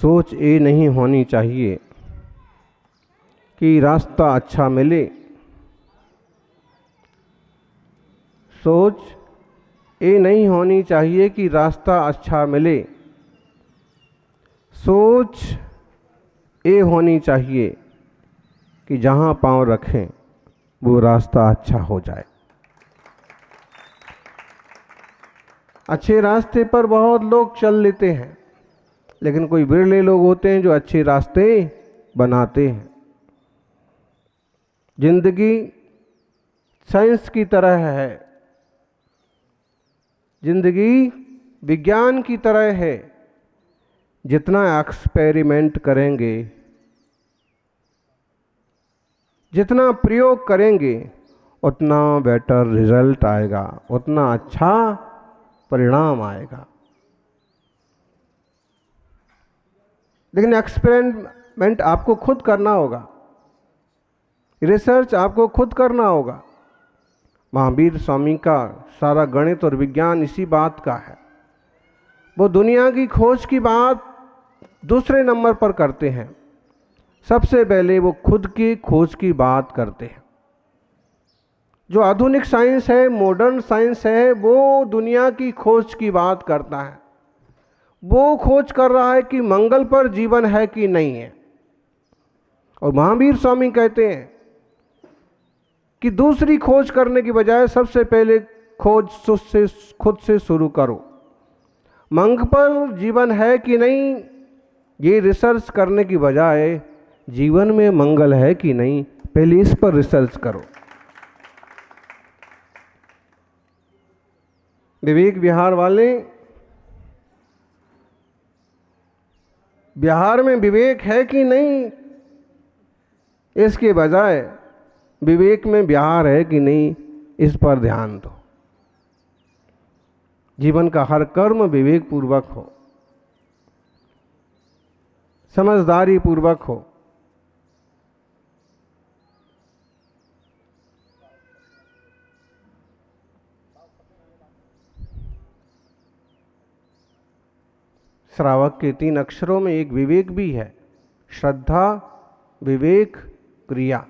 सोच ये नहीं होनी चाहिए कि रास्ता अच्छा मिले। सोच ये नहीं होनी चाहिए कि रास्ता अच्छा मिले। सोच ये होनी चाहिए कि जहाँ पाँव रखें वो रास्ता अच्छा हो जाए। अच्छे रास्ते पर बहुत लोग चल लेते हैं, लेकिन कोई बिरले लोग होते हैं जो अच्छे रास्ते बनाते हैं। जिंदगी साइंस की तरह है, जिंदगी विज्ञान की तरह है। जितना एक्सपेरिमेंट करेंगे, जितना प्रयोग करेंगे, उतना बेटर रिजल्ट आएगा, उतना अच्छा परिणाम आएगा। लेकिन एक्सपेरिमेंट आपको खुद करना होगा, रिसर्च आपको खुद करना होगा। महावीर स्वामी का सारा गणित और विज्ञान इसी बात का है। वो दुनिया की खोज की बात दूसरे नंबर पर करते हैं, सबसे पहले वो खुद की खोज की बात करते हैं। जो आधुनिक साइंस है, मॉडर्न साइंस है, वो दुनिया की खोज की बात करता है। वो खोज कर रहा है कि मंगल पर जीवन है कि नहीं है। और महावीर स्वामी कहते हैं कि दूसरी खोज करने की बजाय सबसे पहले खोज खुद से शुरू करो। मंगल पर जीवन है कि नहीं, ये रिसर्च करने की बजाय जीवन में मंगल है कि नहीं, पहले इस पर रिसर्च करो। विवेक विहार वाले, बिहार में विवेक है कि नहीं, इसके बजाय विवेक में बिहार है कि नहीं, इस पर ध्यान दो। जीवन का हर कर्म विवेक पूर्वक हो, समझदारी पूर्वक हो। श्रावक के 3 अक्षरों में एक विवेक भी है। श्रद्धा, विवेक, क्रिया।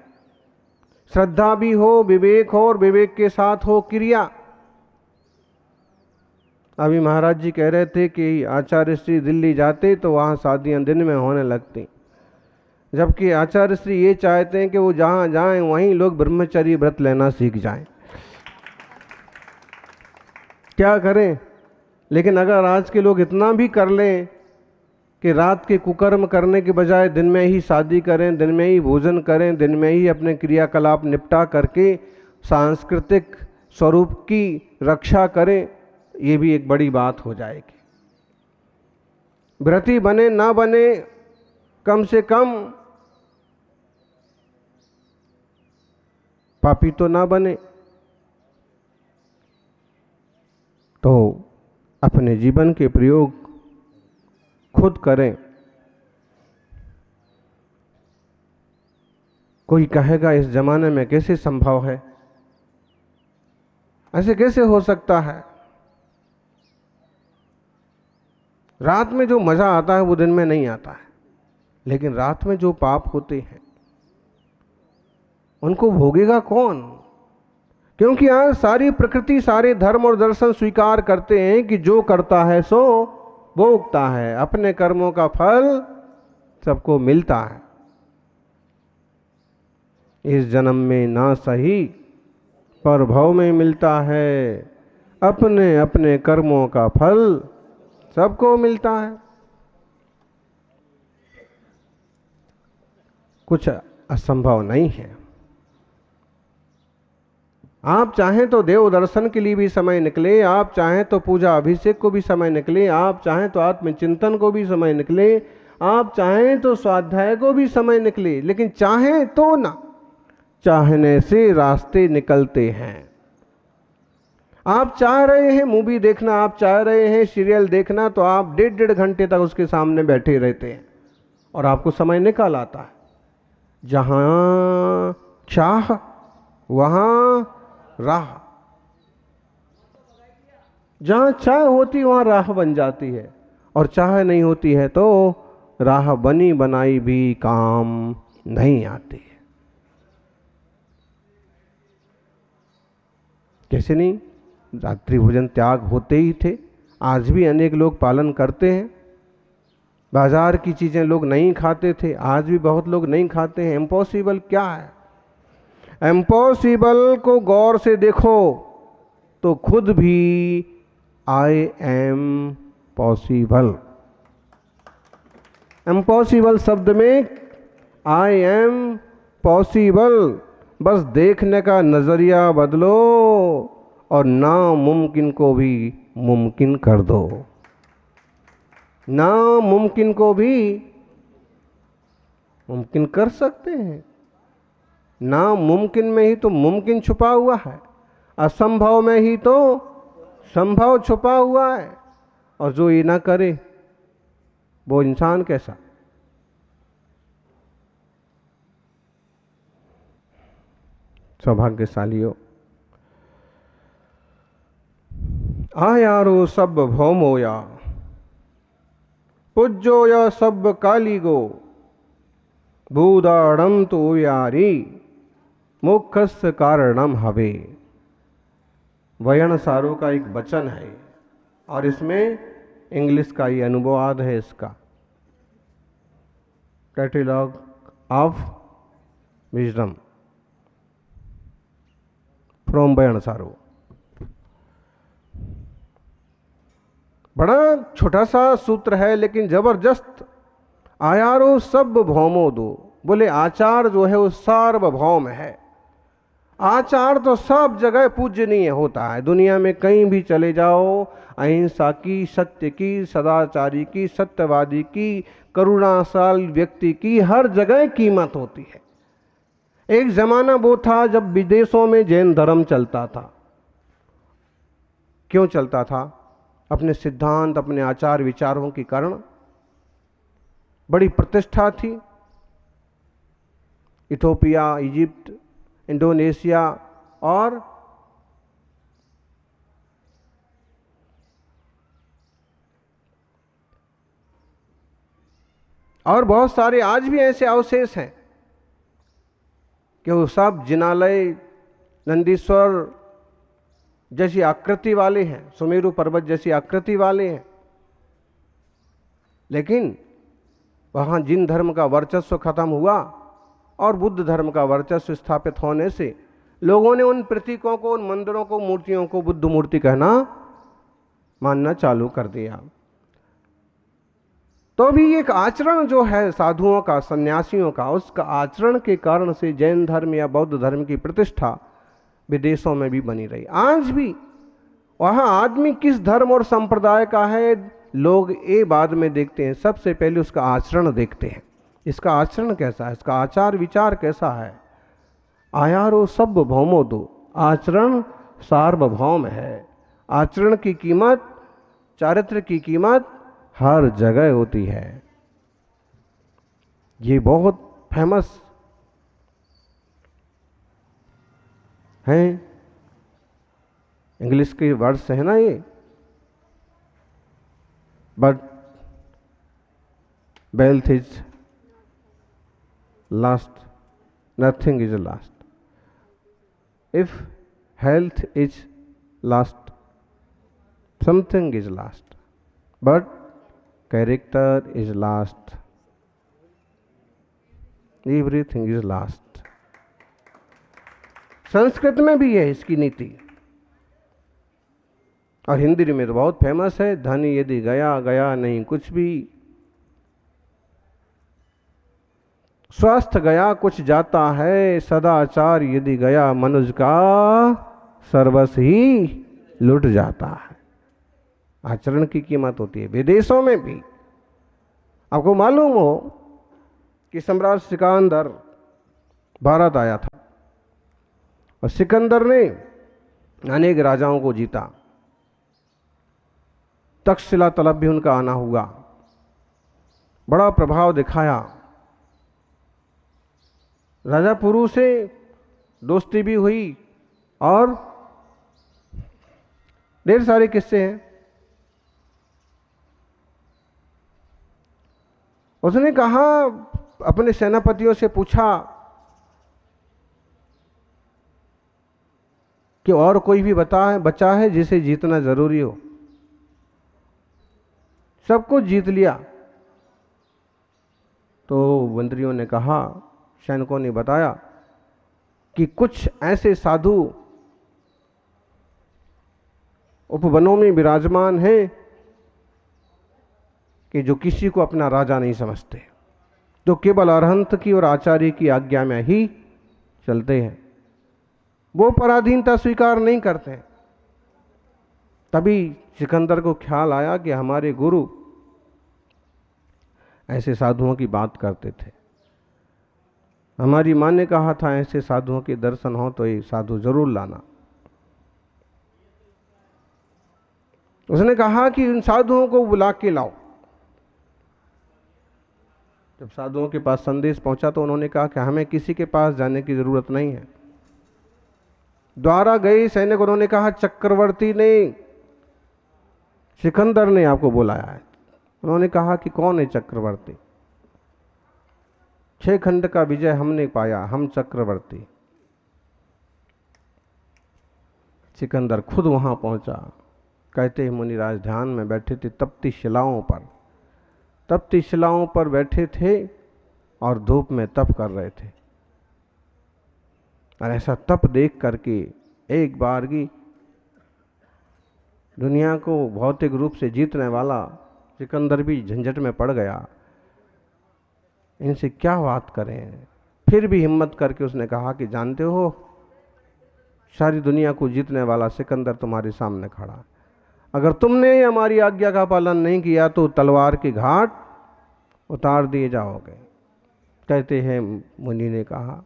श्रद्धा भी हो, विवेक हो, और विवेक के साथ हो क्रिया। अभी महाराज जी कह रहे थे कि आचार्य श्री दिल्ली जाते तो वहाँ शादियाँ दिन में होने लगती, जबकि आचार्य श्री ये चाहते हैं कि वो जहाँ जाएं वहीं लोग ब्रह्मचर्य व्रत लेना सीख जाएं। क्या करें? लेकिन अगर आज के लोग इतना भी कर लें कि रात के कुकर्म करने के बजाय दिन में ही शादी करें, दिन में ही भोजन करें, दिन में ही अपने क्रियाकलाप निपटा करके सांस्कृतिक स्वरूप की रक्षा करें, ये भी एक बड़ी बात हो जाएगी। व्रती बने ना बने, कम से कम पापी तो ना बने। तो अपने जीवन के प्रयोग खुद करें। कोई कहेगा इस जमाने में कैसे संभव है, ऐसे कैसे हो सकता है? रात में जो मजा आता है वो दिन में नहीं आता है, लेकिन रात में जो पाप होते हैं उनको भोगेगा कौन? क्योंकि आज सारी प्रकृति, सारे धर्म और दर्शन स्वीकार करते हैं कि जो करता है सो भोगता है, अपने कर्मों का फल सबको मिलता है। इस जन्म में ना सही पर भव में मिलता है, अपने अपने कर्मों का फल सबको मिलता है। कुछ असंभव नहीं है। आप चाहें तो देव दर्शन के लिए भी समय निकले, आप चाहें तो पूजा अभिषेक को भी समय निकले, आप चाहें तो आत्मचिंतन को भी समय निकले, आप चाहें तो स्वाध्याय को भी समय निकले, लेकिन चाहें तो ना, चाहने से रास्ते निकलते हैं। आप चाह रहे हैं मूवी देखना, आप चाह रहे हैं सीरियल देखना, तो आप 1.5 घंटे तक उसके सामने बैठे रहते हैं और आपको समय निकाल आता है। जहां चाह वहां राह, जहां चाह होती वहां राह बन जाती है, और चाह नहीं होती है तो राह बनी बनाई भी काम नहीं आती है। कैसे नहीं, रात्रि भोजन त्याग होते ही थे, आज भी अनेक लोग पालन करते हैं। बाजार की चीजें लोग नहीं खाते थे, आज भी बहुत लोग नहीं खाते हैं। इम्पॉसिबल क्या है? इम्पॉसिबल को गौर से देखो तो खुद भी आई एम पॉसिबल। इम्पॉसिबल शब्द में आई एम पॉसिबल, बस देखने का नजरिया बदलो और नामुमकिन को भी मुमकिन कर दो। नामुमकिन को भी मुमकिन कर सकते हैं। नामुमकिन में ही तो मुमकिन छुपा हुआ है, असंभव में ही तो संभव छुपा हुआ है। और जो ये ना करे वो इंसान कैसा? सौभाग्यशालियों, आयारो सब भौमोया पूज्यो या सब कालीगो भूदाड़म तो यारी मुखस कारणम हवे। वयन सारों का एक वचन है और इसमें इंग्लिश का ये अनुवाद है इसका। कैटलॉग ऑफ विजडम फ्रॉम वयन सारो। बड़ा छोटा सा सूत्र है लेकिन जबरदस्त। आयारो सब भौमो दो, बोले आचार जो है वो सार्वभौम है। आचार तो सब जगह पूजनीय होता है। दुनिया में कहीं भी चले जाओ, अहिंसा की, सत्य की, सदाचारी की, सत्यवादी की, करुणाशाल व्यक्ति की हर जगह कीमत होती है। एक जमाना वो था जब विदेशों में जैन धर्म चलता था। क्यों चलता था? अपने सिद्धांत, अपने आचार विचारों के कारण बड़ी प्रतिष्ठा थी। इथोपिया, इजिप्ट, इंडोनेशिया और बहुत सारे आज भी ऐसे अवशेष हैं कि वो सब जिनालय, नंदीश्वर जैसी आकृति वाले हैं, सुमेरु पर्वत जैसी आकृति वाले हैं। लेकिन वहाँ जिन धर्म का वर्चस्व खत्म हुआ और बुद्ध धर्म का वर्चस्व स्थापित होने से लोगों ने उन प्रतीकों को, उन मंदिरों को, मूर्तियों को बुद्ध मूर्ति कहना, मानना चालू कर दिया। तो भी एक आचरण जो है साधुओं का, सन्यासियों का, उसका आचरण के कारण से जैन धर्म या बौद्ध धर्म की प्रतिष्ठा विदेशों में भी बनी रही। आज भी वहाँ आदमी किस धर्म और संप्रदाय का है लोग ये बाद में देखते हैं, सबसे पहले उसका आचरण देखते हैं। इसका आचरण कैसा है, इसका आचार विचार कैसा है। आयारो सब भौमो दो, आचरण सार्वभौम है। आचरण की कीमत, चारित्र की कीमत हर जगह होती है। ये बहुत फेमस है, इंग्लिश के वर्ड्स है ना ये। But wealth is last, nothing is last. If health is last, something is last, but character is last, everything is last. Sanskrit में भी है इसकी नीति और हिंदी में तो बहुत फेमस है। धन यदि गया गया नहीं कुछ भी, स्वास्थ्य गया कुछ जाता है, सदाचार यदि गया मनुष्य का सर्वस्व ही लुट जाता है। आचरण की कीमत होती है। विदेशों में भी आपको मालूम हो कि सम्राट सिकंदर भारत आया था और सिकंदर ने अनेक राजाओं को जीता। तक्षशिला तलब भी उनका आना हुआ, बड़ा प्रभाव दिखाया। राजा पुरु से दोस्ती भी हुई और ढेर सारे किस्से हैं। उसने कहा, अपने सेनापतियों से पूछा कि और कोई भी बचा है जिसे जीतना जरूरी हो। सब कुछ जीत लिया। तो मंत्रियों ने कहा, सैनिकों ने बताया कि कुछ ऐसे साधु उपवनों में विराजमान हैं कि जो किसी को अपना राजा नहीं समझते, जो केवल अरहंत की और आचार्य की आज्ञा में ही चलते हैं, वो पराधीनता स्वीकार नहीं करते। तभी सिकंदर को ख्याल आया कि हमारे गुरु ऐसे साधुओं की बात करते थे। हमारी माँ ने कहा था ऐसे साधुओं के दर्शन हो तो ये साधु जरूर लाना। उसने कहा कि इन साधुओं को बुला के लाओ। जब साधुओं के पास संदेश पहुंचा तो उन्होंने कहा कि हमें किसी के पास जाने की जरूरत नहीं है। द्वारा गए सैनिक, उन्होंने कहा चक्रवर्ती ने, सिकंदर ने आपको बुलाया है। उन्होंने कहा कि कौन है चक्रवर्ती? 6 खंड का विजय हमने पाया, हम चक्रवर्ती। सिकंदर खुद वहां पहुंचा। कहते हैं मुनिराज ध्यान में बैठे थे, तपती शिलाओं पर बैठे थे और धूप में तप कर रहे थे। और ऐसा तप देख करके एक बार की दुनिया को भौतिक रूप से जीतने वाला सिकंदर भी झंझट में पड़ गया। इनसे क्या बात करें? फिर भी हिम्मत करके उसने कहा कि जानते हो, सारी दुनिया को जीतने वाला सिकंदर तुम्हारे सामने खड़ा। अगर तुमने हमारी आज्ञा का पालन नहीं किया तो तलवार की घाट उतार दिए जाओगे। कहते हैं मुनि ने कहा,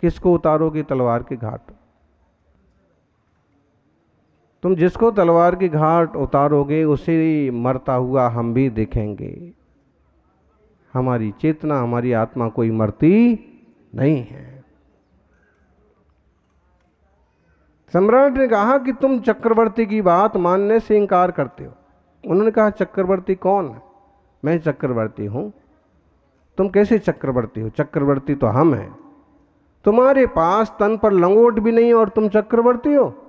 किसको उतारोगे तलवार की घाट? तुम जिसको तलवार की घाट उतारोगे उसे मरता हुआ हम भी देखेंगे। हमारी चेतना, हमारी आत्मा कोई मरती नहीं है। सम्राट ने कहा कि तुम चक्रवर्ती की बात मानने से इनकार करते हो। उन्होंने कहा, चक्रवर्ती कौन है? मैं चक्रवर्ती हूं। तुम कैसे चक्रवर्ती हो? चक्रवर्ती तो हम हैं। तुम्हारे पास तन पर लंगोट भी नहीं और तुम चक्रवर्ती हो?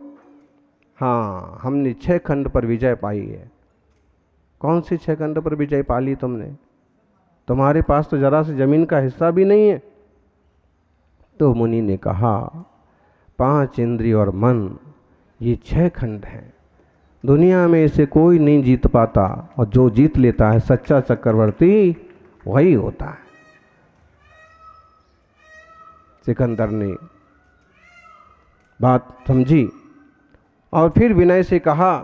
हाँ, हमने 6 खंड पर विजय पाई है। कौन सी 6 खंड पर विजय पाली तुमने? तुम्हारे पास तो जरा से जमीन का हिस्सा भी नहीं है। तो मुनि ने कहा, 5 इंद्रिय और मन, ये 6 खंड हैं। दुनिया में इसे कोई नहीं जीत पाता, और जो जीत लेता है सच्चा चक्रवर्ती वही होता है। सिकंदर ने बात समझी और फिर विनय से कहा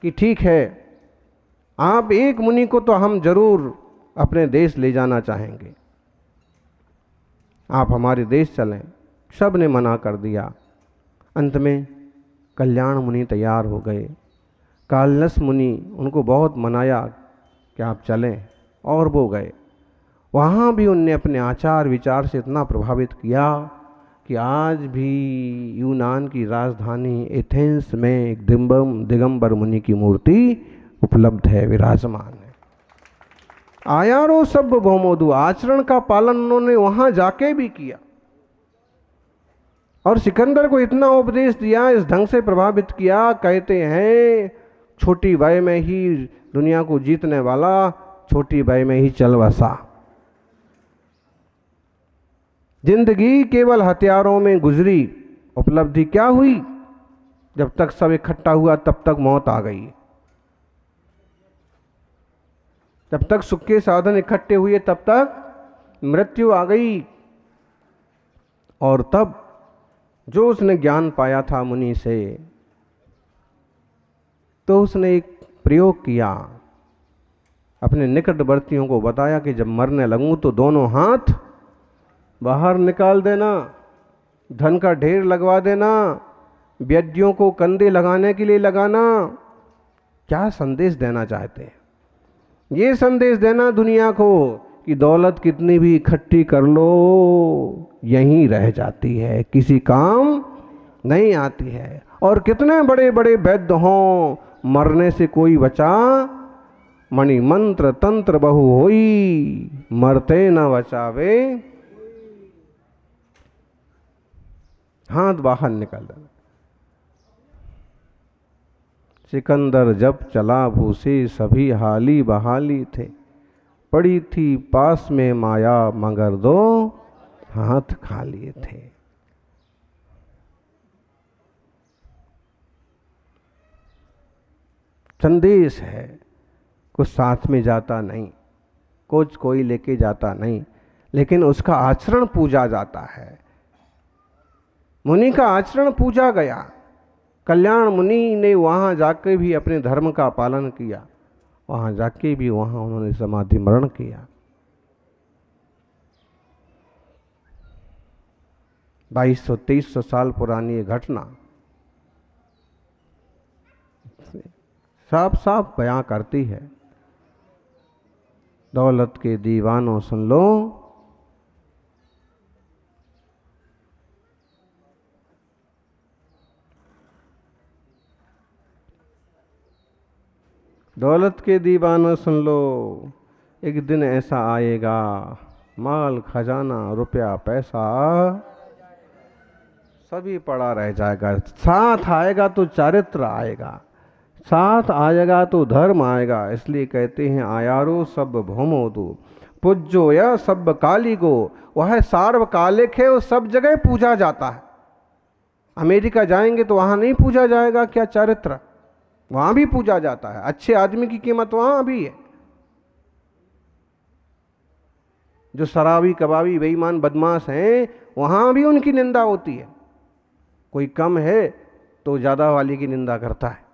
कि ठीक है, आप एक मुनि को तो हम जरूर अपने देश ले जाना चाहेंगे, आप हमारे देश चलें। सब ने मना कर दिया। अंत में कल्याण मुनि तैयार हो गए। कालनस मुनि उनको बहुत मनाया कि आप चलें, और वो गए। वहाँ भी उनने अपने आचार विचार से इतना प्रभावित किया कि आज भी यूनान की राजधानी एथेंस में एक दिगंबर मुनि की मूर्ति उपलब्ध है, विराजमान है। आयारो सब भौमोदु, आचरण का पालन उन्होंने वहाँ जाके भी किया। और सिकंदर को इतना उपदेश दिया, इस ढंग से प्रभावित किया। कहते हैं छोटी वय में ही दुनिया को जीतने वाला छोटी वय में ही चल बसा। जिंदगी केवल हथियारों में गुजरी, उपलब्धि क्या हुई? जब तक सब इकट्ठा हुआ तब तक मौत आ गई। जब तक सुख के साधन इकट्ठे हुए तब तक मृत्यु आ गई। और तब जो उसने ज्ञान पाया था मुनि से, तो उसने एक प्रयोग किया। अपने निकटवर्तियों को बताया कि जब मरने लगूं तो दोनों हाथ बाहर निकाल देना, धन का ढेर लगवा देना, व्यक्तियों को कंधे लगाने के लिए लगाना। क्या संदेश देना चाहते हैं? ये संदेश देना दुनिया को कि दौलत कितनी भी इकट्ठी कर लो यहीं रह जाती है, किसी काम नहीं आती है। और कितने बड़े बड़े वैद्य हों, मरने से कोई बचा मणि मंत्र तंत्र बहु होई, मरते न बचावे। हाथ बाहर निकाल देना। सिकंदर जब चला भूसे, सभी हाली बहाली थे। पड़ी थी पास में माया, मगर दो हाथ खाली थे। संदेश है, कुछ साथ में जाता नहीं, कुछ कोई लेके जाता नहीं, लेकिन उसका आचरण पूजा जाता है। मुनि का आचरण पूजा गया। कल्याण मुनि ने वहाँ जाके भी अपने धर्म का पालन किया, वहाँ जाके भी वहाँ उन्होंने समाधि मरण किया। 2200-2300 साल पुरानी ये घटना साफ साफ बयां करती है। दौलत के दीवानों सुन लो, दौलत के दीवाना सुन लो, एक दिन ऐसा आएगा, माल खजाना रुपया पैसा सभी पड़ा रह जाएगा। साथ आएगा तो चारित्र आएगा, साथ आएगा तो धर्म आएगा। इसलिए कहते हैं आयारो सब भौमो दो, पूज्यो या सब काली गो। वह सार्वकालिक है, वो सब जगह पूजा जाता है। अमेरिका जाएंगे तो वहां नहीं पूजा जाएगा क्या चारित्र? वहां भी पूजा जाता है। अच्छे आदमी की कीमत वहां भी है। जो शराबी कबाबी बेईमान बदमाश हैं, वहां भी उनकी निंदा होती है। कोई कम है तो ज्यादा वाले की निंदा करता है।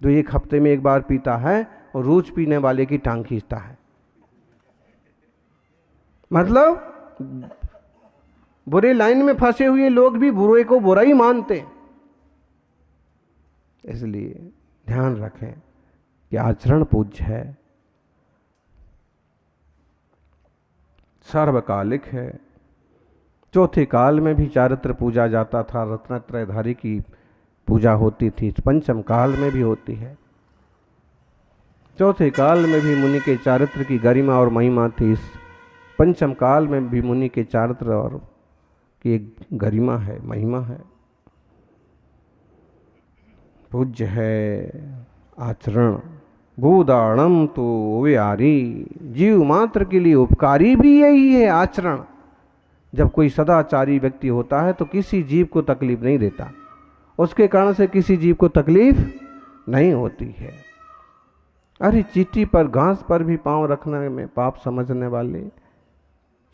जो एक हफ्ते में एक बार पीता है और रोज पीने वाले की टांग खींचता है। मतलब बुरे लाइन में फंसे हुए लोग भी बुरे को बुरा ही मानते हैं। इसलिए ध्यान रखें कि आचरण पूज्य है, सार्वकालिक है। चौथे काल में भी चारित्र पूजा जाता था, रत्नत्रयधारी की पूजा होती थी। पंचम काल में भी होती है। चौथे काल में भी मुनि के चारित्र की गरिमा और महिमा थी। इस पंचम काल में भी मुनि के चारित्र और की एक गरिमा है, महिमा है। पूज्य है आचरण। भूदाणम तो व्यारी, जीव मात्र के लिए उपकारी भी यही है आचरण। जब कोई सदाचारी व्यक्ति होता है तो किसी जीव को तकलीफ नहीं देता, उसके कारण से किसी जीव को तकलीफ नहीं होती है। अरे चींटी पर घास पर भी पांव रखने में पाप समझने वाले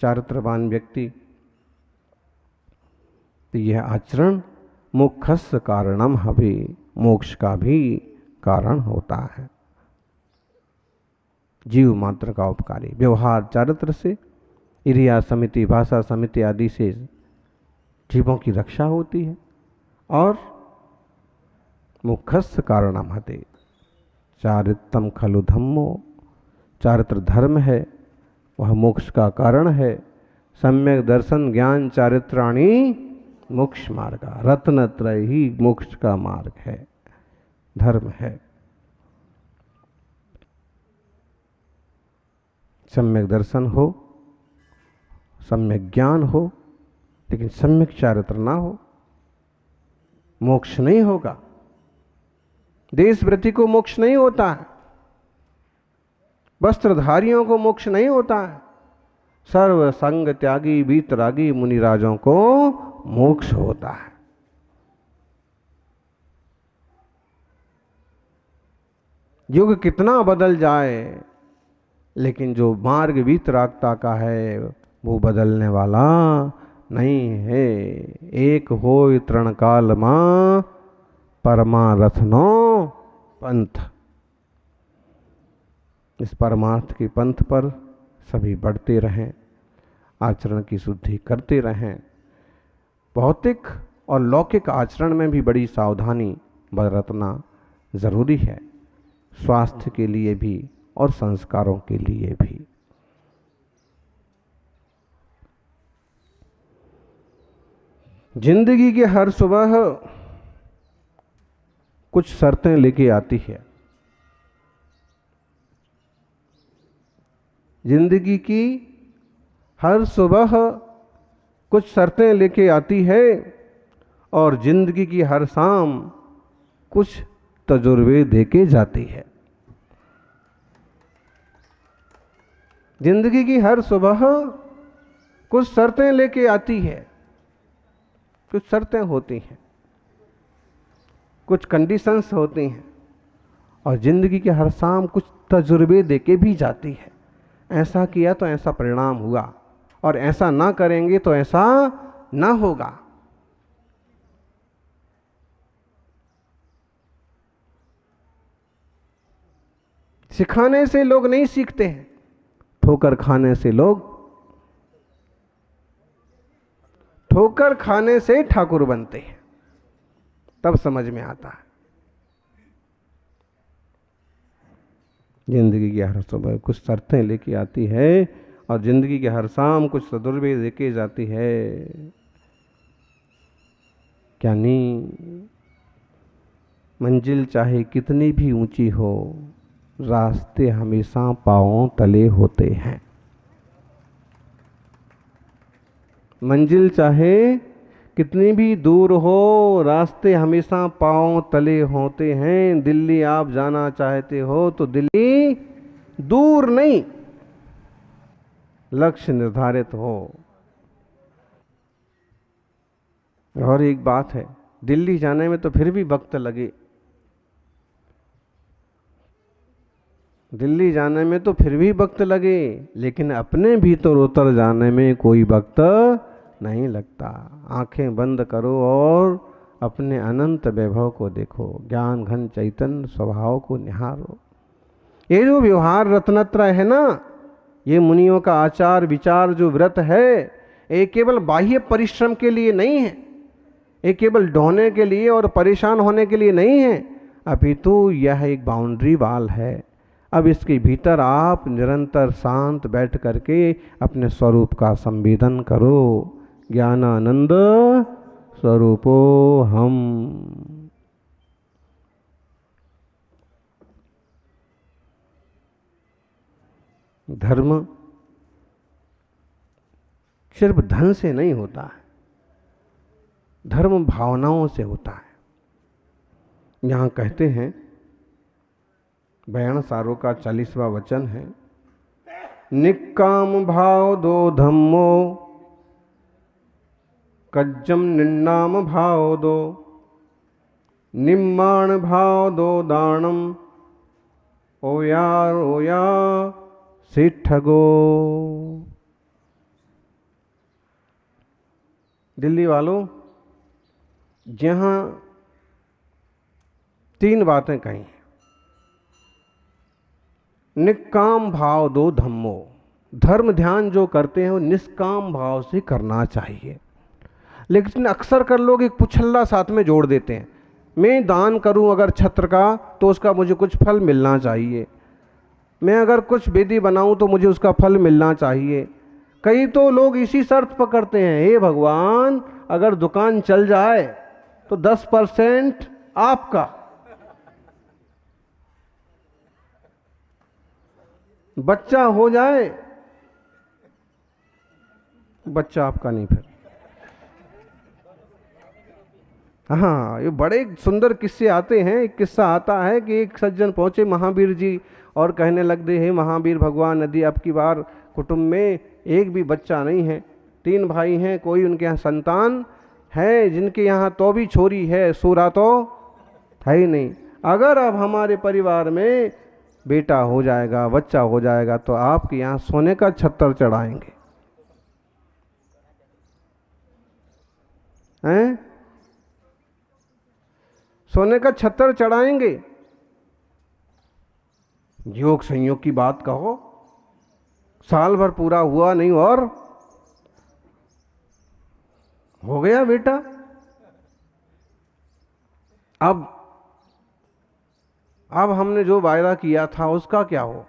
चारित्रवान व्यक्ति, तो यह आचरण मोक्षस्य कारणम हवे, मोक्ष का भी कारण होता है। जीव मात्र का उपकारी व्यवहार चारित्र से, इरिया समिति भाषा समिति आदि से जीवों की रक्षा होती है। और मोक्षस्य कारणम हते चारित्रम खलु धम्मो, चारित्र धर्म है, वह मोक्ष का कारण है। सम्यक दर्शन ज्ञान चारित्राणी मोक्ष मार्ग, रत्नत्रय ही मोक्ष का मार्ग है, धर्म है। सम्यक दर्शन हो, सम्यक ज्ञान हो, लेकिन सम्यक चारित्र ना हो, मोक्ष नहीं होगा। देशवृत्ति को मोक्ष नहीं होता है, वस्त्रधारियों को मोक्ष नहीं होता है, सर्व संग त्यागी वीतरागी मुनिराजों को मोक्ष होता है। युग कितना बदल जाए, लेकिन जो मार्ग वीतरागता का है वो बदलने वाला नहीं है। एक हो तृण काल मां परमारथनो पंथ। इस परमार्थ के पंथ पर सभी बढ़ते रहें, आचरण की शुद्धि करते रहें। भौतिक और लौकिक आचरण में भी बड़ी सावधानी बरतना जरूरी है, स्वास्थ्य के लिए भी और संस्कारों के लिए भी। जिंदगी के हर सुबह कुछ शर्तें लेके आती है। जिंदगी की हर सुबह कुछ शर्तें लेके आती है और जिंदगी की हर शाम कुछ तजुर्बे देके जाती है। जिंदगी की हर सुबह कुछ शर्तें लेके आती है, कुछ शर्तें होती हैं, कुछ कंडीशंस होती हैं और जिंदगी की हर शाम कुछ तजुर्बे देके भी जाती है। ऐसा किया तो ऐसा परिणाम हुआ और ऐसा ना करेंगे तो ऐसा ना होगा। सिखाने से लोग नहीं सीखते हैं, ठोकर खाने से लोग, ठोकर खाने से ठाकुर बनते हैं, तब समझ में आता है। जिंदगी की हर सुबह कुछ शर्तें लेके आती है और जिंदगी की हर शाम कुछ तजुर्बे लेके जाती है। क्या नहीं, मंजिल चाहे कितनी भी ऊंची हो, रास्ते हमेशा पांवों तले होते हैं। मंजिल चाहे कितनी भी दूर हो, रास्ते हमेशा पांव तले होते हैं। दिल्ली आप जाना चाहते हो तो दिल्ली दूर नहीं, लक्ष्य निर्धारित हो। और एक बात है, दिल्ली जाने में तो फिर भी वक्त लगे, दिल्ली जाने में तो फिर भी वक्त लगे, लेकिन अपने भीतर उतर जाने में कोई वक्त नहीं लगता। आंखें बंद करो और अपने अनंत वैभव को देखो, ज्ञान घन चैतन्य स्वभाव को निहारो। ये जो व्यवहार रत्नत्रय है ना, ये मुनियों का आचार विचार जो व्रत है, ये केवल बाह्य परिश्रम के लिए नहीं है, ये केवल ढोने के लिए और परेशान होने के लिए नहीं है, अपितु यह एक बाउंड्री वाल है। अब इसके भीतर आप निरंतर शांत बैठ करके अपने स्वरूप का संवेदन करो। ज्ञानानंद स्वरूपो हम। धर्म सिर्फ धन से नहीं होता है, धर्म भावनाओं से होता है। यहाँ कहते हैं, बयान सारों का 40वां वचन है, निक्काम भाव दो धम्मो, कज्जम निन्नाम भाव दो, निम्माण भाव दो दानम, ओया सिठगो। दिल्ली वालों, जहां 3 बातें कही, निष्काम भाव दो धम्मो, धर्म ध्यान जो करते हैं वो निष्काम भाव से करना चाहिए। लेकिन अक्सर कर लोग एक पुछल्ला साथ में जोड़ देते हैं, मैं दान करूं अगर छत्र का तो उसका मुझे कुछ फल मिलना चाहिए, मैं अगर कुछ वेदी बनाऊं तो मुझे उसका फल मिलना चाहिए। कई तो लोग इसी शर्त पकड़ते हैं, हे भगवान अगर दुकान चल जाए तो 10% आपका, बच्चा हो जाए, बच्चा आपका नहीं। फिर हाँ, ये बड़े सुंदर किस्से आते हैं। एक किस्सा आता है कि एक सज्जन पहुंचे महावीर जी और कहने लग गए, हे महावीर भगवान, यदि आपकी बार कुटुंब में एक भी बच्चा नहीं है, 3 भाई हैं, कोई उनके यहाँ संतान है, जिनके यहाँ तो भी छोरी है, सूरा तो है ही नहीं, अगर अब हमारे परिवार में बेटा हो जाएगा, बच्चा हो जाएगा, तो आपके यहाँ सोने का छत्तर चढ़ाएंगे। हैं? सोने का छत्तर चढ़ाएंगे। योग संयोग की बात कहो, साल भर पूरा हुआ नहीं और हो गया बेटा। अब हमने जो वायदा किया था उसका क्या हो?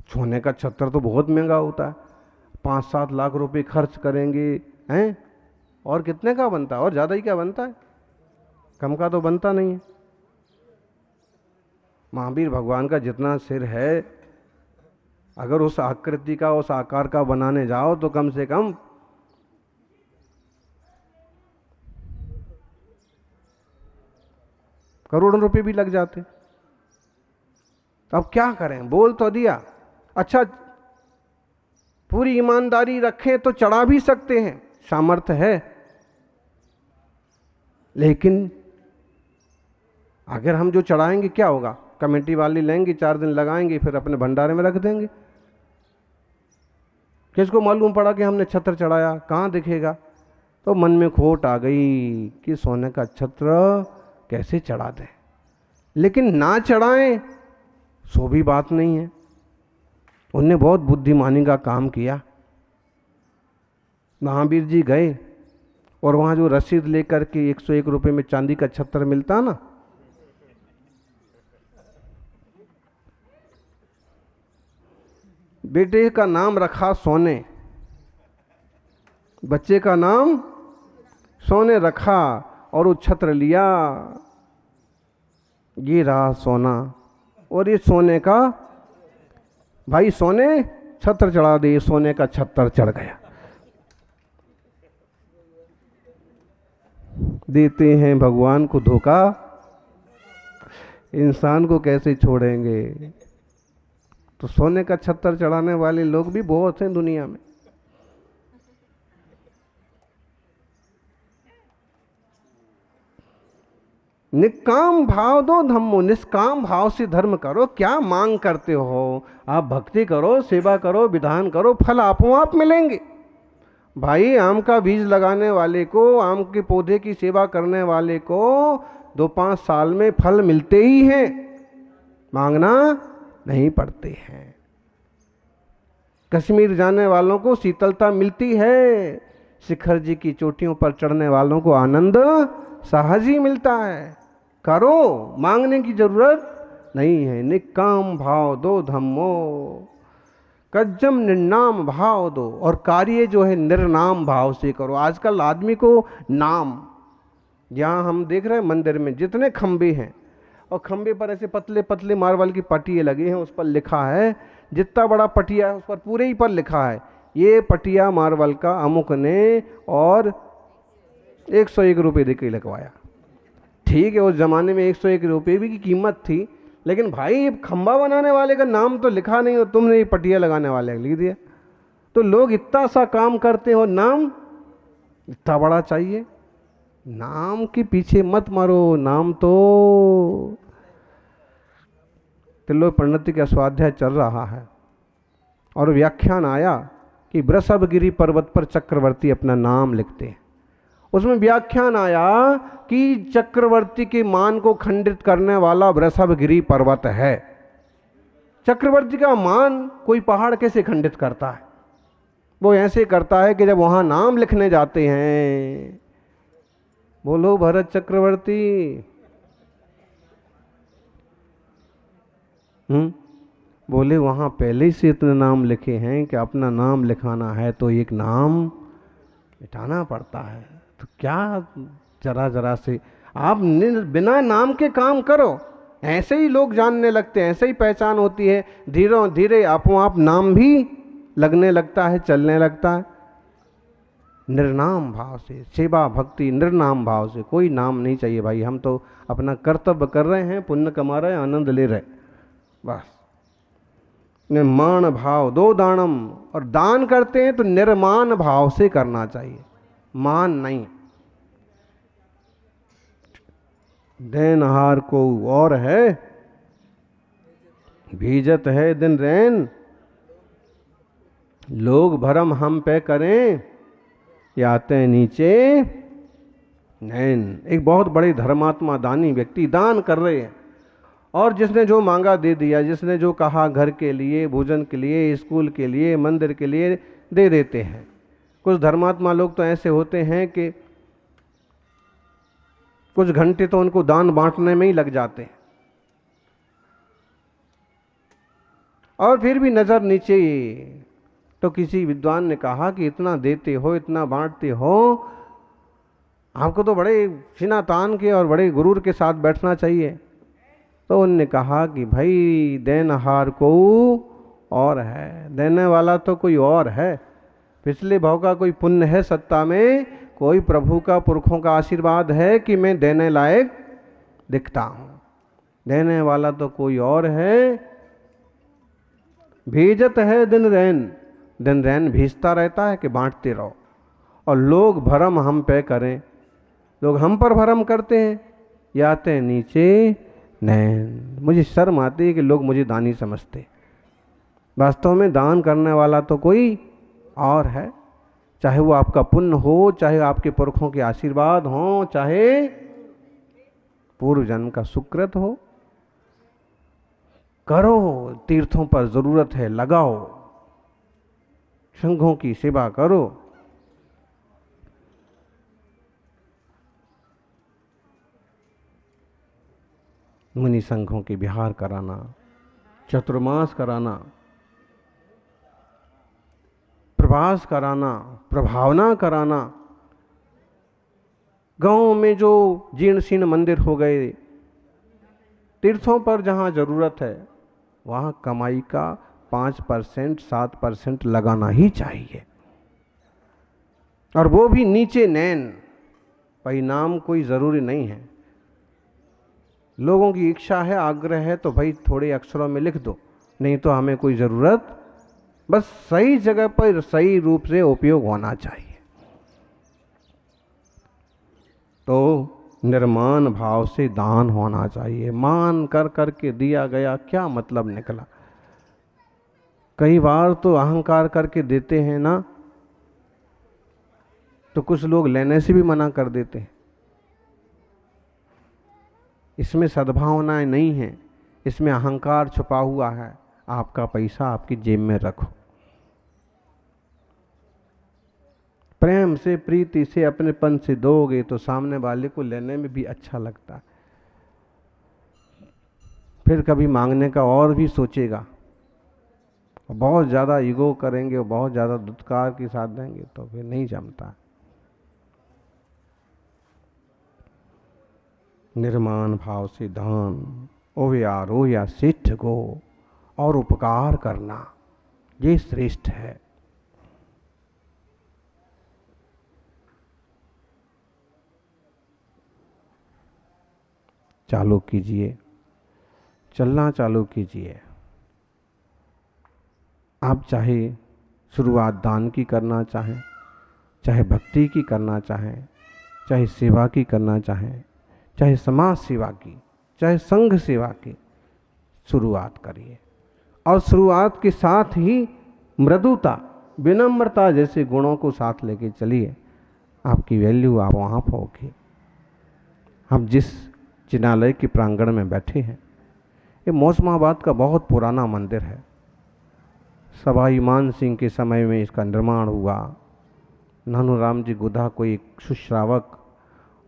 सोने का छत्तर तो बहुत महंगा होता है, 5-7 लाख रुपए खर्च करेंगे हैं, और कितने का बनता है? और ज़्यादा ही क्या बनता है, कम का तो बनता नहीं है। महावीर भगवान का जितना सिर है, अगर उस आकृति का, उस आकार का बनाने जाओ तो कम से कम करोड़ों रुपए भी लग जाते। अब क्या करें, बोल तो दिया। अच्छा, पूरी ईमानदारी रखें तो चढ़ा भी सकते हैं, सामर्थ्य है, लेकिन अगर हम जो चढ़ाएंगे क्या होगा, कमेटी वाले लेंगे, 4 दिन लगाएंगे, फिर अपने भंडारे में रख देंगे। किसको मालूम पड़ा कि हमने छत्र चढ़ाया, कहाँ दिखेगा। तो मन में खोट आ गई कि सोने का छत्र कैसे चढ़ा दें, लेकिन ना चढ़ाएं सो भी बात नहीं है। उनने बहुत बुद्धिमानी का काम किया। महावीर जी गए और वहाँ जो रसीद लेकर के 101 रुपये में चांदी का छत्र मिलता ना, बेटे का नाम रखा सोने, बच्चे का नाम सोने रखा, और वो छत्र लिया, ये रहा सोना, और ये सोने का, भाई सोने छत्र चढ़ा दे, सोने का छत्र चढ़ गया। देते हैं भगवान को धोखा, इंसान को कैसे छोड़ेंगे। तो सोने का छत्र चढ़ाने वाले लोग भी बहुत हैं दुनिया में। निष्काम भाव दो धम्मो, निष्काम भाव से धर्म करो। क्या मांग करते हो, आप भक्ति करो, सेवा करो, विधान करो, फल आपो आप मिलेंगे। भाई आम का बीज लगाने वाले को, आम के पौधे की सेवा करने वाले को 2-5 साल में फल मिलते ही हैं, मांगना नहीं पड़ते हैं। कश्मीर जाने वालों को शीतलता मिलती है, शिखर जी की चोटियों पर चढ़ने वालों को आनंद सहज ही मिलता है। करो, मांगने की जरूरत नहीं है। निष्काम भाव दो धम्मो, कज्जम निर्नाम भाव दो, और कार्य जो है निर्नाम भाव से करो। आजकल आदमी को नाम, यहाँ हम देख रहे हैं मंदिर में जितने खंबे हैं, और खंबे पर ऐसे पतले पतले मार्बल की पटिये लगे हैं, उस पर लिखा है, जितना बड़ा पटिया है उस पर पूरे ही पर लिखा है, ये पटिया मार्बल का अमुक ने और 101 रुपये दे के लगवाया। ठीक है, उस जमाने में 101 रुपये भी की कीमत थी, लेकिन भाई खंबा बनाने वाले का नाम तो लिखा नहीं, और तुमने ये पटिया लगाने वाले लिख दिया। तो लोग इतना सा काम करते हो, नाम इतना बड़ा चाहिए। नाम के पीछे मत मारो, नाम तो त्रिलोक प्रणति का स्वाध्याय चल रहा है, और व्याख्यान आया कि वृषभगिरी पर्वत पर चक्रवर्ती अपना नाम लिखते हैं। उसमें व्याख्यान आया कि चक्रवर्ती के मान को खंडित करने वाला वृषभगिरी पर्वत है। चक्रवर्ती का मान कोई पहाड़ कैसे खंडित करता है? वो ऐसे करता है कि जब वहाँ नाम लिखने जाते हैं, बोलो भरत चक्रवर्ती, बोले वहाँ पहले से इतने नाम लिखे हैं कि अपना नाम लिखाना है तो एक नाम मिटाना पड़ता है। तो क्या जरा जरा से आप बिना नाम के काम करो, ऐसे ही लोग जानने लगते हैं, ऐसे ही पहचान होती है। धीरे धीरे आपो आप नाम भी लगने लगता है, चलने लगता है। निर्नाम भाव से सेवा भक्ति, निर्नाम भाव से, कोई नाम नहीं चाहिए भाई। हम तो अपना कर्तव्य कर रहे हैं, पुण्य कमा रहे हैं, आनंद ले रहे, बस। निर्माण भाव दो दानम, और दान करते हैं तो निर्माण भाव से करना चाहिए, मान नहीं। देनहार को और है, भीजत है दिन रैन, लोग भरम हम पे करें, या आते नीचे नैन। एक बहुत बड़े धर्मात्मा दानी व्यक्ति दान कर रहे हैं, और जिसने जो मांगा दे दिया, जिसने जो कहा घर के लिए, भोजन के लिए, स्कूल के लिए, मंदिर के लिए दे देते हैं। कुछ धर्मात्मा लोग तो ऐसे होते हैं कि कुछ घंटे तो उनको दान बांटने में ही लग जाते हैं, और फिर भी नज़र नीचे। तो किसी विद्वान ने कहा कि इतना देते हो, इतना बांटते हो, आपको तो बड़े सीना तान के और बड़े गुरूर के साथ बैठना चाहिए। तो उनने कहा कि भाई देनहार को और है, देने वाला तो कोई और है। पिछले भाव का कोई पुण्य है सत्ता में, कोई प्रभु का पुरखों का आशीर्वाद है कि मैं देने लायक दिखता हूं। देने वाला तो कोई और है। भेजत है दिन रैन भेजता रहता है कि बांटते रहो। और लोग भरम हम पे करें, लोग हम पर भरम करते हैं, या आते हैं नीचे नैन। मुझे शर्म आती है कि लोग मुझे दानी समझते। वास्तव में दान करने वाला तो कोई और है। चाहे वो आपका पुण्य हो, चाहे आपके पुरखों के आशीर्वाद हो, चाहे पूर्व जन्म का सुकृत हो। करो, तीर्थों पर जरूरत है लगाओ, संघों की सेवा करो। मुनि संघों के विहार कराना, चतुर्मास कराना, प्रवास कराना, प्रभावना कराना। गांव में जो जीर्ण शीर्ण मंदिर हो गए, तीर्थों पर जहां जरूरत है वहां कमाई का 5% 7% लगाना ही चाहिए। और वो भी नीचे नैन। परिणाम कोई जरूरी नहीं है। लोगों की इच्छा है, आग्रह है तो भाई थोड़े अक्षरों में लिख दो, नहीं तो हमें कोई जरूरत, बस सही जगह पर सही रूप से उपयोग होना चाहिए। तो निर्माण भाव से दान होना चाहिए। मान कर करके दिया गया क्या मतलब निकला। कई बार तो अहंकार करके देते हैं ना, तो कुछ लोग लेने से भी मना कर देते हैं। इसमें सद्भावनाएं नहीं है, इसमें अहंकार छुपा हुआ है। आपका पैसा आपकी जेब में रखो, प्रेम से प्रीति से अपनेपन से दोगे तो सामने वाले को लेने में भी अच्छा लगता है। फिर कभी मांगने का और भी सोचेगा। बहुत ज़्यादा ईगो करेंगे और बहुत ज़्यादा दुत्कार के साथ देंगे तो फिर नहीं जमता। निर्माण भाव से दान, ओव्या रोया सिद्ध गो, और उपकार करना, ये श्रेष्ठ है। चालू कीजिए, चलना चालू कीजिए। आप चाहे शुरुआत दान की करना चाहें, चाहे भक्ति की करना चाहें, चाहे सेवा की करना चाहें, चाहे समाज सेवा की, चाहे संघ सेवा की, शुरुआत करिए। और शुरुआत के साथ ही मृदुता, विनम्रता जैसे गुणों को साथ लेके चलिए। आपकी वैल्यू आप वहाँ पाओगे। हम जिस जिनालय के प्रांगण में बैठे हैं, ये मौसमाबाद का बहुत पुराना मंदिर है। सवाई मान सिंह के समय में इसका निर्माण हुआ। नानूराम जी गुधा को एक सुश्रावक,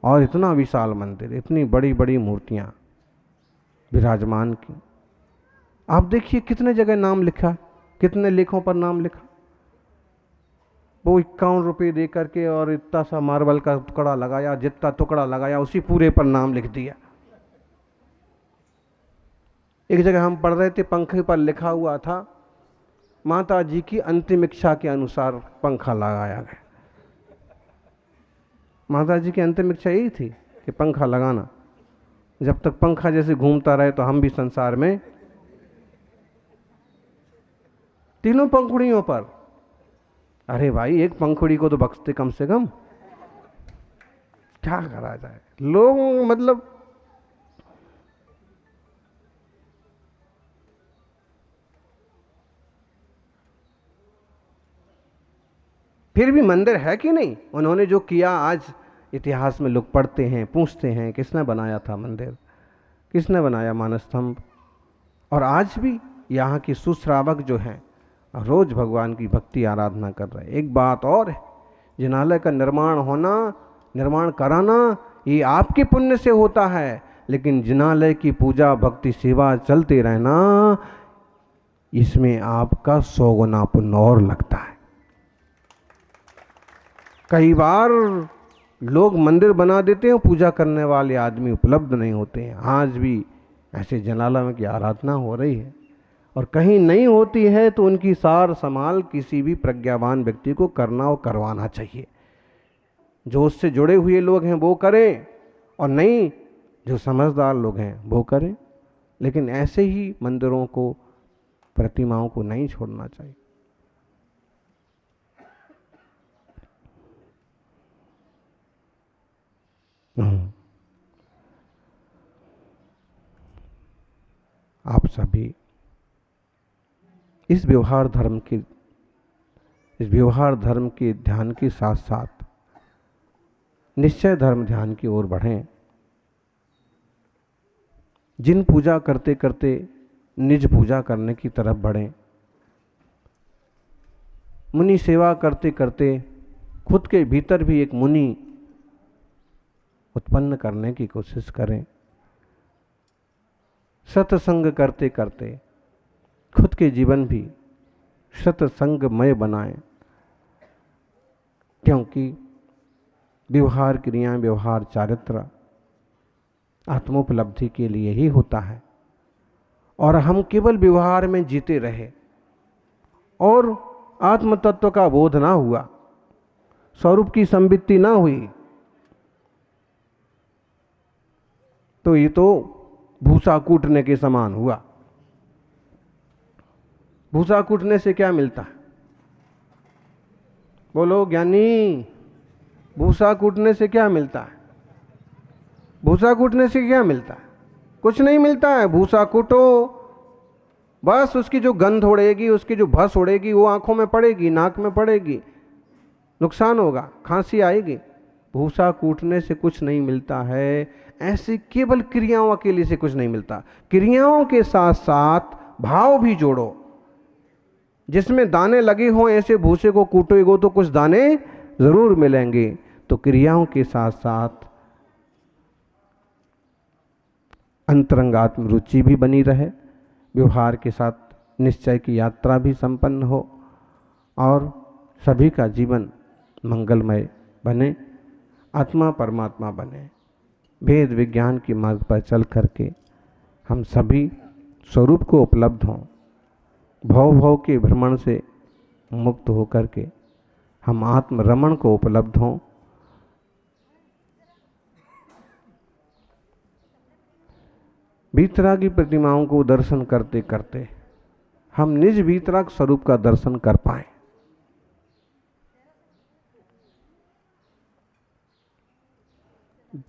और इतना विशाल मंदिर, इतनी बड़ी बड़ी मूर्तियाँ विराजमान की। आप देखिए कितने जगह नाम लिखा, कितने लेखों पर नाम लिखा। वो 51 रुपये दे करके और इतना सा मार्बल का टुकड़ा लगाया, जितना टुकड़ा लगाया उसी पूरे पर नाम लिख दिया। एक जगह हम पढ़ रहे थे, पंखे पर लिखा हुआ था माता जी की अंतिम इच्छा के अनुसार पंखा लगाया गया। माता जी की अंतिम इच्छा यही थी कि पंखा लगाना। जब तक पंखा जैसे घूमता रहे तो हम भी संसार में, तीनों पंखुड़ियों पर। अरे भाई, एक पंखुड़ी को तो बख्शते कम से कम, क्या करा जाए। लोग मतलब फिर भी मंदिर है कि नहीं। उन्होंने जो किया, आज इतिहास में लोग पढ़ते हैं, पूछते हैं किसने बनाया था मंदिर, किसने बनाया मानस्तंभ। और आज भी यहाँ की सुश्रावक जो हैं रोज भगवान की भक्ति आराधना कर रहे हैं। एक बात और है, जिनालय का निर्माण होना, निर्माण कराना, ये आपके पुण्य से होता है। लेकिन जिनालय की पूजा भक्ति सेवा चलते रहना, इसमें आपका 100 गुना पुण्य और लगता है। कई बार लोग मंदिर बना देते हैं, पूजा करने वाले आदमी उपलब्ध नहीं होते हैं। आज भी ऐसे जलालम की आराधना हो रही है, और कहीं नहीं होती है तो उनकी सार संभाल किसी भी प्रज्ञावान व्यक्ति को करना और करवाना चाहिए। जो उससे जुड़े हुए लोग हैं वो करें, और नहीं जो समझदार लोग हैं वो करें, लेकिन ऐसे ही मंदिरों को, प्रतिमाओं को नहीं छोड़ना चाहिए। आप सभी इस व्यवहार धर्म के ध्यान के साथ साथ निश्चय धर्म ध्यान की ओर बढ़ें। जिन पूजा करते करते निज पूजा करने की तरफ बढ़ें, मुनि सेवा करते करते खुद के भीतर भी एक मुनि उत्पन्न करने की कोशिश करें। सत्संग करते करते खुद के जीवन भी सत्संगमय बनाएं, क्योंकि व्यवहार क्रियाएं, व्यवहार चारित्र आत्मोपलब्धि के लिए ही होता है। और हम केवल व्यवहार में जीते रहे और आत्म तत्व का बोध ना हुआ, स्वरूप की संवित्ति ना हुई, तो ये तो भूसा कूटने के समान हुआ। भूसा कूटने से क्या मिलता है? बोलो ज्ञानी, भूसा कूटने से क्या मिलता है? भूसा कूटने से क्या मिलता है? कुछ नहीं मिलता है। भूसा कूटो, बस उसकी जो गंध उड़ेगी, उसकी जो भस उड़ेगी, वो आंखों में पड़ेगी, नाक में पड़ेगी, नुकसान होगा, खांसी आएगी। भूसा कूटने से कुछ नहीं मिलता है। ऐसे केवल क्रियाओं अकेले से कुछ नहीं मिलता। क्रियाओं के साथ साथ भाव भी जोड़ो। जिसमें दाने लगे हों, ऐसे भूसे को कूटोगे तो कुछ दाने जरूर मिलेंगे। तो क्रियाओं के साथ साथ अंतरंगात्म रुचि भी बनी रहे, व्यवहार के साथ निश्चय की यात्रा भी संपन्न हो, और सभी का जीवन मंगलमय बने, आत्मा परमात्मा बने। वेद विज्ञान के मार्ग पर चल करके हम सभी स्वरूप को उपलब्ध हों, भव के भ्रमण से मुक्त होकर के हम आत्मरमण को उपलब्ध हों। वीतरागी प्रतिमाओं को दर्शन करते करते हम निज वीतराग स्वरूप का दर्शन कर पाए।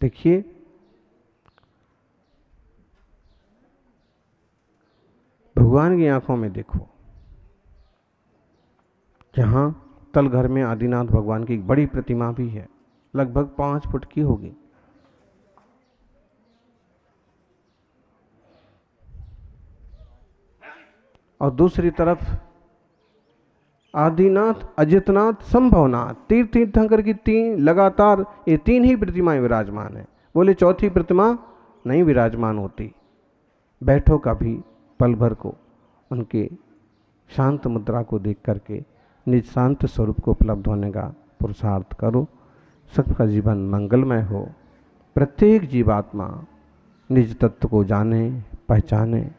देखिए, भगवान की आंखों में देखो। जहां तल घर में आदिनाथ भगवान की एक बड़ी प्रतिमा भी है, लगभग 5 फुट की होगी। और दूसरी तरफ आदिनाथ, अजितनाथ, संभवनाथ, तीर्थंकर की 3 लगातार, ये 3 ही प्रतिमाएं विराजमान है। बोले चौथी प्रतिमा नहीं विराजमान होती। बैठो कभी पल भर को उनके शांत मुद्रा को देख करके निज शांत स्वरूप को उपलब्ध होने का पुरुषार्थ करो। सबका जीवन मंगलमय हो। प्रत्येक जीवात्मा निज तत्व को जाने, पहचाने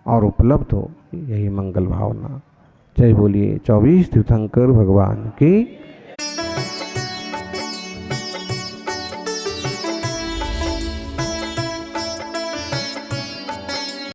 और उपलब्ध हो, यही मंगल भावना। जय बोलिए 24 तीर्थंकर भगवान की।